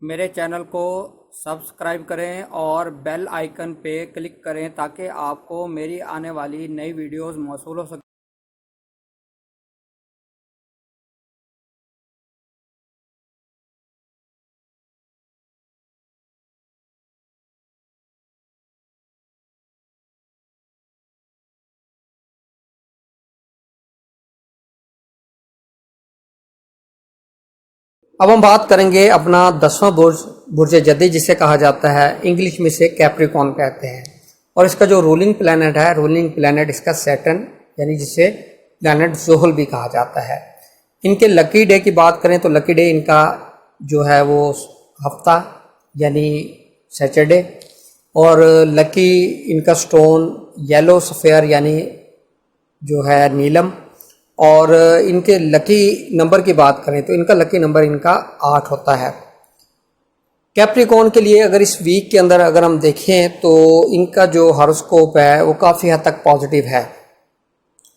میرے چینل کو سبسکرائب کریں اور بیل آئیکن پہ کلک کریں تاکہ آپ کو میری آنے والی نئی ویڈیوز موصول ہو سکیں۔ اب ہم بات کریں گے اپنا 10واں برج جدی جسے کہا جاتا ہے، انگلش میں سے کیپریکون کہتے ہیں، اور اس کا جو رولنگ پلانٹ ہے، رولنگ پلانٹ اس کا سیٹرن یعنی جسے پلانٹ زحل بھی کہا جاتا ہے۔ ان کے لکی ڈے کی بات کریں تو لکی ڈے ان کا جو ہے وہ ہفتہ یعنی سیچرڈے، اور لکی ان کا سٹون یلو سفیر یعنی جو ہے نیلم، اور ان کے لکی نمبر کی بات کریں تو ان کا لکی نمبر ان کا 8 ہوتا ہے۔ کیپریکون کے لیے اگر اس ویک کے اندر اگر ہم دیکھیں تو ان کا جو ہاروسکوپ ہے وہ کافی حد تک پازیٹیو ہے۔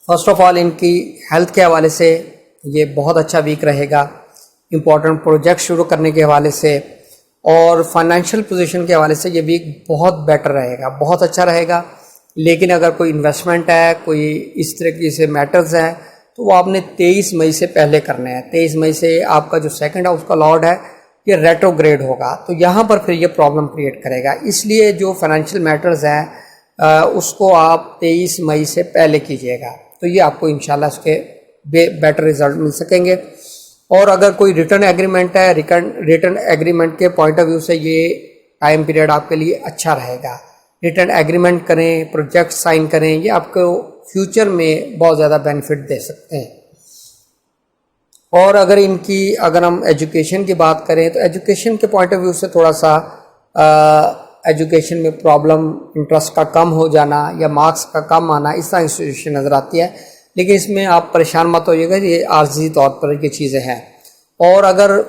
فرسٹ آف آل ان کی ہیلتھ کے حوالے سے یہ بہت اچھا ویک رہے گا، امپورٹنٹ پروجیکٹ شروع کرنے کے حوالے سے، اور فائنینشیل پوزیشن کے حوالے سے یہ ویک بہت بیٹر رہے گا، بہت اچھا رہے گا۔ لیکن اگر کوئی انویسٹمنٹ ہے، کوئی اس طرح سے میٹرز ہیں تو وہ آپ نے 23 مئی سے پہلے کرنے ہیں۔ 23 مئی سے آپ کا جو سیکنڈ ہاؤس کا لارڈ ہے یہ ریٹروگریڈ ہوگا، تو یہاں پر پھر یہ پرابلم کریٹ کرے گا۔ اس لیے جو فائنینشیل میٹرز ہیں اس کو آپ 23 مئی سے پہلے کیجیے گا، تو یہ آپ کو انشاءاللہ اس کے بیٹر رزلٹ مل سکیں گے۔ اور اگر کوئی ریٹرن ایگریمنٹ ہے، ریٹرن ایگریمنٹ کے پوائنٹ آف ویو سے یہ ٹائم پیریڈ آپ کے لیے اچھا رہے گا۔ ریٹرن ایگریمنٹ کریں، پروجیکٹ سائن کریں، یہ آپ کو فیوچر میں بہت زیادہ بینیفٹ دے سکتے ہیں۔ اور اگر ہم ایجوکیشن کی بات کریں تو ایجوکیشن کے پوائنٹ آف ویو سے تھوڑا سا ایجوکیشن میں پرابلم، انٹرسٹ کا کم ہو جانا یا مارکس کا کم آنا، اس طرح کی سچویشن نظر آتی ہے، لیکن اس میں آپ پریشان مت ہوئیے گا، یہ عارضی طور پر یہ چیزیں ہیں۔ اور اگر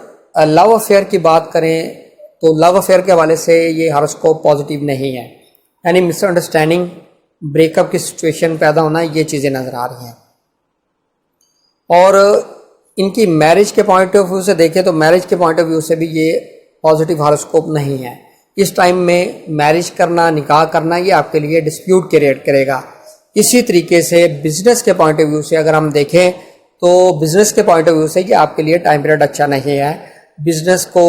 لو افیئر کی بات کریں تو لو افیئر کے حوالے سے یہ ہاروسکوپ پازیٹیو نہیں ہے، یعنی مس انڈرسٹینڈنگ، بریک اپ کی سچویشن پیدا ہونا، یہ چیزیں نظر آ رہی ہیں۔ اور ان کی میرج کے پوائنٹ آف ویو سے دیکھیں تو میرج کے پوائنٹ آف ویو سے بھی یہ پازیٹیو ہاروسکوپ نہیں ہے۔ اس ٹائم میں میرج کرنا، نکاح کرنا، یہ آپ کے لیے ڈسپیوٹ کریٹ کرے گا۔ اسی طریقے سے بزنس کے پوائنٹ آف ویو سے اگر ہم دیکھیں تو بزنس کے پوائنٹ آف ویو سے یہ آپ کے لیے ٹائم پیریڈ اچھا نہیں ہے۔ بزنس کو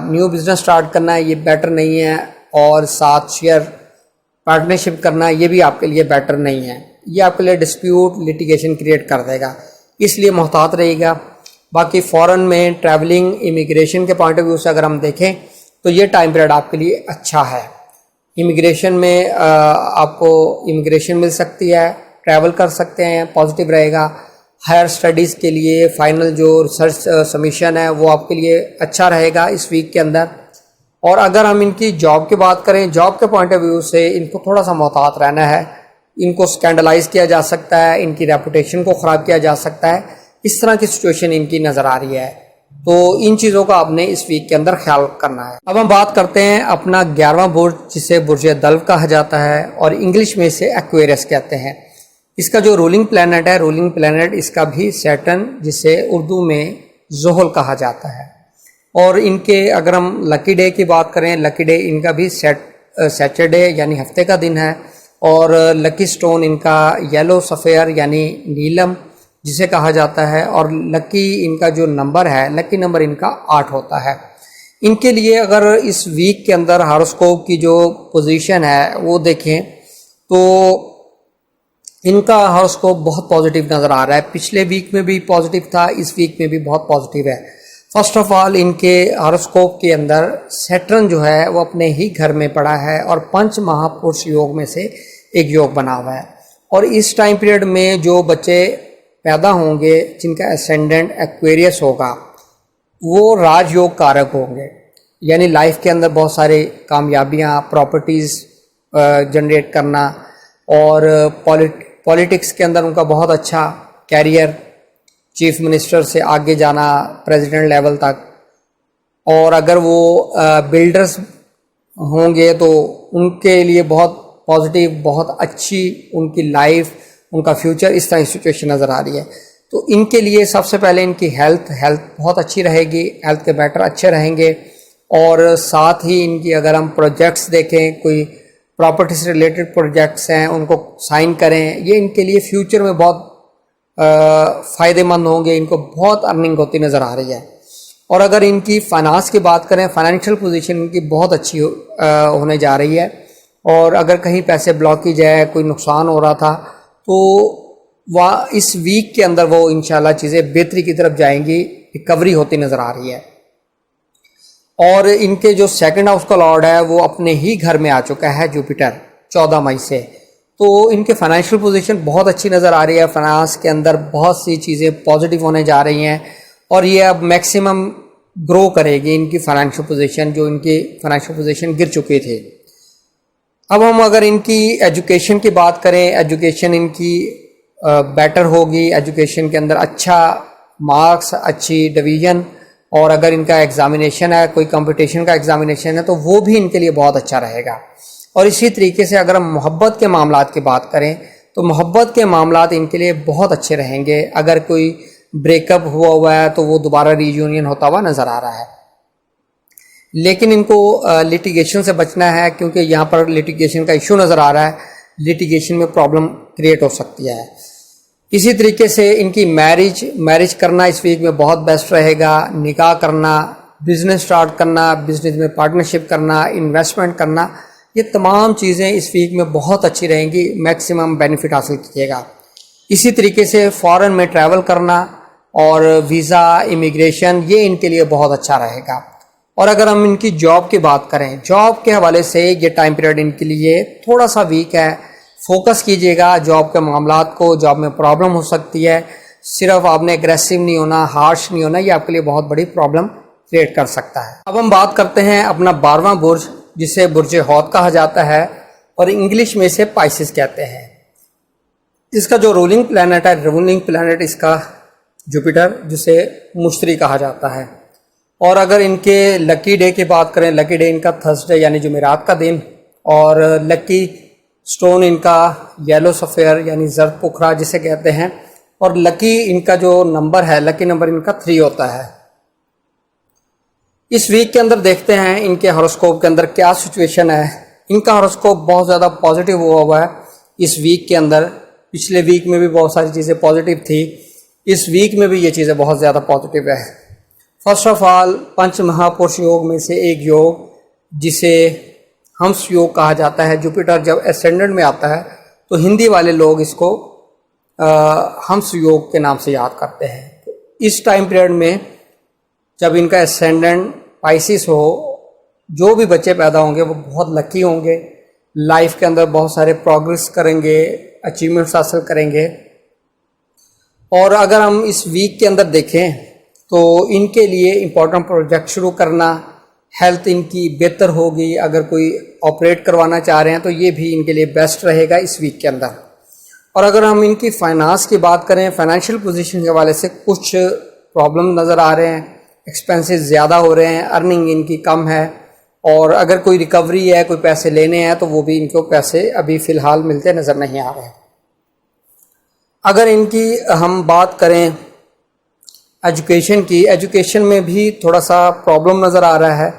نیو بزنس سٹارٹ کرنا ہے، یہ بیٹر نہیں ہے، اور ساتھ شیئر پارٹنرشپ کرنا یہ بھی آپ کے لیے بیٹر نہیں ہے، یہ آپ کے لیے ڈسپیوٹ، لیٹیگیشن کریٹ کر دے گا، اس لیے محتاط رہے گا۔ باقی فورن میں ٹریولنگ، امیگریشن کے پوائنٹ آف ویو سے اگر ہم دیکھیں تو یہ ٹائم پیریڈ آپ کے لیے اچھا ہے۔ امیگریشن میں آپ کو امیگریشن مل سکتی ہے، ٹریول کر سکتے ہیں، پازیٹیو رہے گا۔ ہائر اسٹڈیز کے لیے فائنل جو ریسرچ سبمیشن ہے وہ آپ کے لیے اچھا رہے گا اس ویک کے اندر۔ اور اگر ہم ان کی جاب کی بات کریں، جاب کے پوائنٹ آف ویو سے ان کو تھوڑا سا محتاط رہنا ہے، ان کو اسکینڈلائز کیا جا سکتا ہے، ان کی ریپوٹیشن کو خراب کیا جا سکتا ہے، اس طرح کی سچویشن ان کی نظر آ رہی ہے، تو ان چیزوں کا آپ نے اس ویک کے اندر خیال کرنا ہے۔ اب ہم بات کرتے ہیں اپنا 11واں برج جسے برج دلو کہا جاتا ہے، اور انگلش میں اسے ایکویرس کہتے ہیں۔ اس کا جو رولنگ پلانٹ ہے، رولنگ پلانٹ اس کا بھی سیٹرن جسے اردو میں زحل کہا جاتا ہے۔ اور ان کے اگر ہم لکی ڈے کی بات کریں، لکی ڈے ان کا بھی سیچرڈے یعنی ہفتے کا دن ہے، اور لکی سٹون ان کا یلو سفیر یعنی نیلم جسے کہا جاتا ہے، اور لکی ان کا جو نمبر ہے، لکی نمبر ان کا 8 ہوتا ہے۔ ان کے لیے اگر اس ویک کے اندر ہاروسکوپ کی جو پوزیشن ہے وہ دیکھیں تو ان کا ہاروسکوپ بہت پازیٹیو نظر آ رہا ہے، پچھلے ویک میں بھی پازیٹیو تھا، اس ویک میں بھی بہت پازیٹیو ہے۔ فرسٹ آف آل ان کے ہاروسکوپ کے اندر سیٹرن جو ہے وہ اپنے ہی گھر میں پڑا ہے، اور 5 مہا پروش یوگ میں سے ایک یوگ بنا ہوا ہے۔ اور اس ٹائم پیریڈ میں جو بچے پیدا ہوں گے جن کا اسینڈنٹ ایکویریس ہوگا وہ راج یوگ کارک ہوں گے، یعنی لائف کے اندر بہت سارے کامیابیاں، پراپرٹیز جنریٹ کرنا، اور پولیٹکس کے اندر ان کا بہت اچھا کیریئر، چیف منسٹر سے آگے جانا پریزیڈنٹ لیول تک۔ اور اگر وہ بلڈرز ہوں گے تو ان کے لیے بہت پازیٹیو، بہت اچھی ان کی لائف، ان کا فیوچر، اس طرح کی سچویشن نظر آ رہی ہے۔ تو ان کے لیے سب سے پہلے ان کی ہیلتھ بہت اچھی رہے گی، ہیلتھ کے میٹر اچھے رہیں گے۔ اور ساتھ ہی ان کی اگر ہم پروجیکٹس دیکھیں، کوئی پراپرٹی سے ریلیٹڈ پروجیکٹس ہیں ان کو سائن کریں، یہ ان کے لیے فیوچر میں بہت فائدے مند ہوں گے، ان کو بہت ارننگ ہوتی نظر آ رہی ہے۔ اور اگر ان کی فائنانس کی بات کریں، فائنینشیل پوزیشن ان کی بہت اچھی ہونے جا رہی ہے، اور اگر کہیں پیسے بلاک کی جائے، کوئی نقصان ہو رہا تھا، تو وہ اس ویک کے اندر وہ انشاءاللہ چیزیں بہتری کی طرف جائیں گی، ریکوری ہوتی نظر آ رہی ہے۔ اور ان کے جو سیکنڈ ہاؤس کا لارڈ ہے وہ اپنے ہی گھر میں آ چکا ہے، جوپیٹر 14 مئی سے، تو ان کے فائنینشیل پوزیشن بہت اچھی نظر آ رہی ہے، فائنانس کے اندر بہت سی چیزیں پازیٹیو ہونے جا رہی ہیں، اور یہ اب میکسیمم گرو کرے گی ان کی فائنینشیل پوزیشن، جو ان کی فائنینشیل پوزیشن گر چکی تھی۔ اب ہم اگر ان کی ایجوکیشن کی بات کریں، ایجوکیشن ان کی بیٹر ہوگی، ایجوکیشن کے اندر اچھا مارکس، اچھی ڈویژن، اور اگر ان کا ایگزامینیشن ہے، کوئی کمپٹیشن کا ایگزامینیشن ہے، تو وہ بھی ان کے لیے بہت اچھا رہے گا۔ اور اسی طریقے سے اگر ہم محبت کے معاملات کی بات کریں تو محبت کے معاملات ان کے لیے بہت اچھے رہیں گے۔ اگر کوئی بریک اپ ہوا ہے تو وہ دوبارہ ری یونین ہوتا ہوا نظر آ رہا ہے، لیکن ان کو لیٹیگیشن سے بچنا ہے، کیونکہ یہاں پر لیٹیگیشن کا ایشو نظر آ رہا ہے، لیٹیگیشن میں پرابلم کریٹ ہو سکتی ہے۔ اسی طریقے سے ان کی میرج کرنا اس ویک میں بہت بیسٹ رہے گا، نکاح کرنا، بزنس سٹارٹ کرنا، بزنس میں پارٹنرشپ کرنا، انویسٹمنٹ کرنا، یہ تمام چیزیں اس ویک میں بہت اچھی رہیں گی، میکسیمم بینیفٹ حاصل کیجیے گا۔ اسی طریقے سے فارن میں ٹریول کرنا اور ویزا، امیگریشن، یہ ان کے لیے بہت اچھا رہے گا۔ اور اگر ہم ان کی جاب کی بات کریں، جاب کے حوالے سے یہ ٹائم پیریڈ ان کے لیے تھوڑا سا ویک ہے، فوکس کیجیے گا جاب کے معاملات کو، جاب میں پرابلم ہو سکتی ہے، صرف آپ نے اگریسو نہیں ہونا، ہارش نہیں ہونا، یہ آپ کے لیے بہت بڑی پرابلم کریٹ کر سکتا ہے۔ اب ہم بات کرتے ہیں اپنا 12واں برج، جسے برج حوت کہا جاتا ہے، اور انگلش میں اسے پائسس کہتے ہیں۔ اس کا جو رولنگ پلانٹ ہے، رولنگ پلانٹ اس کا جوپیٹر، جسے مشتری کہا جاتا ہے۔ اور اگر ان کے لکی ڈے کی بات کریں، لکی ڈے ان کا تھرسڈے یعنی جمعرات کا دن، اور لکی سٹون ان کا یلو سفیر یعنی زرد پکھرا جسے کہتے ہیں، اور لکی ان کا جو نمبر ہے، لکی نمبر ان کا 3 ہوتا ہے۔ اس ویک کے اندر دیکھتے ہیں ان کے ہاروسکوپ کے اندر کیا سچویشن ہے۔ ان کا ہاروسکوپ بہت زیادہ پازیٹیو ہوا ہے اس ویک کے اندر، پچھلے ویک میں بھی بہت ساری چیزیں پازیٹیو تھی، اس ویک میں بھی یہ چیزیں بہت زیادہ پازیٹیو ہے۔ فرسٹ آف آل، پنچ مہا پرش یوگ میں سے ایک یوگ جسے ہمس یوگ کہا جاتا ہے، جوپیٹر جب اسینڈنٹ میں آتا ہے تو ہندی والے لوگ اس کو ہمس یوگ کے نام سے یاد کرتے ہیں۔ اس ٹائم پیریڈ میں جب ان کا اسینڈنٹ پائسس ہو، جو بھی بچے پیدا ہوں گے وہ بہت لکی ہوں گے، لائف کے اندر بہت سارے پروگرس کریں گے، اچیومنٹس حاصل کریں گے۔ اور اگر ہم اس ویک کے اندر دیکھیں تو ان کے لیے امپورٹنٹ پروجیکٹ شروع کرنا، ہیلتھ ان کی بہتر ہوگی، اگر کوئی آپریٹ کروانا چاہ رہے ہیں تو یہ بھی ان کے لیے بیسٹ رہے گا اس ویک کے اندر۔ اور اگر ہم ان کی فائنانس کی بات کریں، فائنینشیل پوزیشن کے حوالے سے کچھ پرابلم نظر آ رہے ہیں، ایکسپینسز زیادہ ہو رہے ہیں، ارننگ ان کی کم ہے، اور اگر کوئی ریکوری ہے، کوئی پیسے لینے ہیں تو وہ بھی ان کو پیسے ابھی فی الحال ملتے نظر نہیں آ رہے ہیں۔ اگر ان کی ہم بات کریں ایجوکیشن کی، ایجوکیشن میں بھی تھوڑا سا پرابلم نظر آ رہا ہے،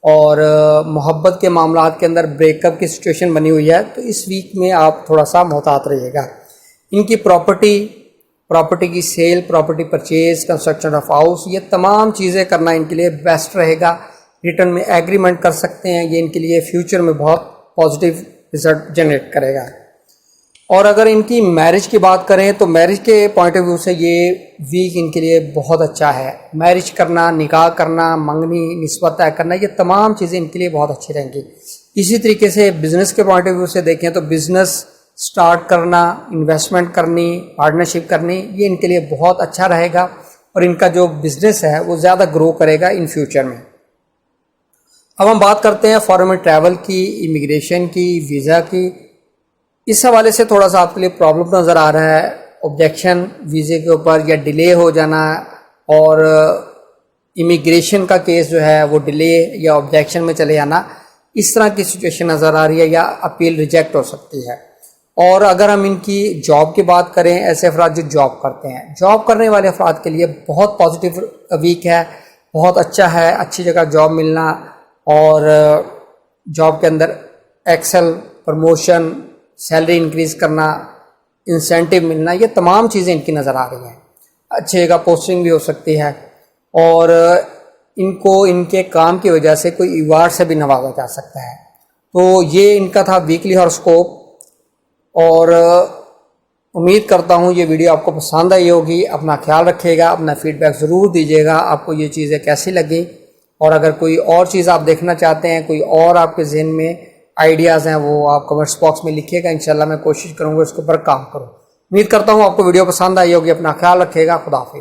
اور محبت کے معاملات کے اندر بریک اپ کی سچویشن بنی ہوئی ہے، تو اس ویک میں آپ تھوڑا سا محتاط رہیے گا۔ ان کی پراپرٹی کی sale, property purchase, construction of house, یہ تمام چیزیں کرنا ان کے لیے بیسٹ رہے گا۔ ریٹرن میں ایگریمنٹ کر سکتے ہیں، یہ ان کے لیے فیوچر میں بہت پازیٹیو رزلٹ جنریٹ کرے گا۔ اور اگر ان کی میرج کی بات کریں تو میرج کے پوائنٹ آف ویو سے یہ ویک ان کے لیے بہت اچھا ہے۔ میرج کرنا، نکاح کرنا، منگنی، نسبت طے کرنا، یہ تمام چیزیں ان کے لیے بہت اچھی رہیں گی۔ اسی طریقے سے بزنس کے پوائنٹ آف ویو سے دیکھیں تو بزنس سٹارٹ کرنا، انویسٹمنٹ کرنی، پارٹنرشپ کرنی، یہ ان کے لیے بہت اچھا رہے گا، اور ان کا جو بزنس ہے وہ زیادہ گرو کرے گا ان فیوچر میں۔ اب ہم بات کرتے ہیں فارن میں ٹریول کی، امیگریشن کی، ویزا کی۔ اس حوالے سے تھوڑا سا آپ کے لیے پرابلم نظر آ رہا ہے، آبجیکشن ویزے کے اوپر یا ڈیلے ہو جانا، اور امیگریشن کا کیس جو ہے وہ ڈیلے یا آبجیکشن میں چلے جانا، اس طرح کی سچویشن نظر آ رہی ہے، یا اپیل ریجیکٹ ہو سکتی ہے۔ اور اگر ہم ان کی جاب کی بات کریں، ایسے افراد جو جاب کرتے ہیں، جاب کرنے والے افراد کے لیے بہت پازیٹیو ویک ہے، بہت اچھا ہے، اچھی جگہ جاب ملنا، اور جاب کے اندر ایکسل، پروموشن، سیلری انکریز کرنا، انسینٹیو ملنا، یہ تمام چیزیں ان کی نظر آ رہی ہیں. اچھی جگہ پوسٹنگ بھی ہو سکتی ہے اور ان کو ان کے کام کی وجہ سے کوئی ایوارڈ سے بھی نوازا جا سکتا ہے. تو یہ ان کا تھا ویکلی ہاروسکوپ، اور امید کرتا ہوں یہ ویڈیو آپ کو پسند آئی ہوگی. اپنا خیال رکھیے گا، اپنا فیڈ بیک ضرور دیجیے گا آپ کو یہ چیزیں کیسی لگیں، اور اگر کوئی اور چیز آپ دیکھنا چاہتے ہیں، کوئی اور آپ کے ذہن میں آئیڈیاز ہیں، وہ آپ کمنٹس باکس میں لکھیے گا. انشاءاللہ میں کوشش کروں گا اس کے اوپر کام کروں. امید کرتا ہوں آپ کو ویڈیو پسند آئی ہوگی. اپنا خیال رکھیے گا. خدا حافظ.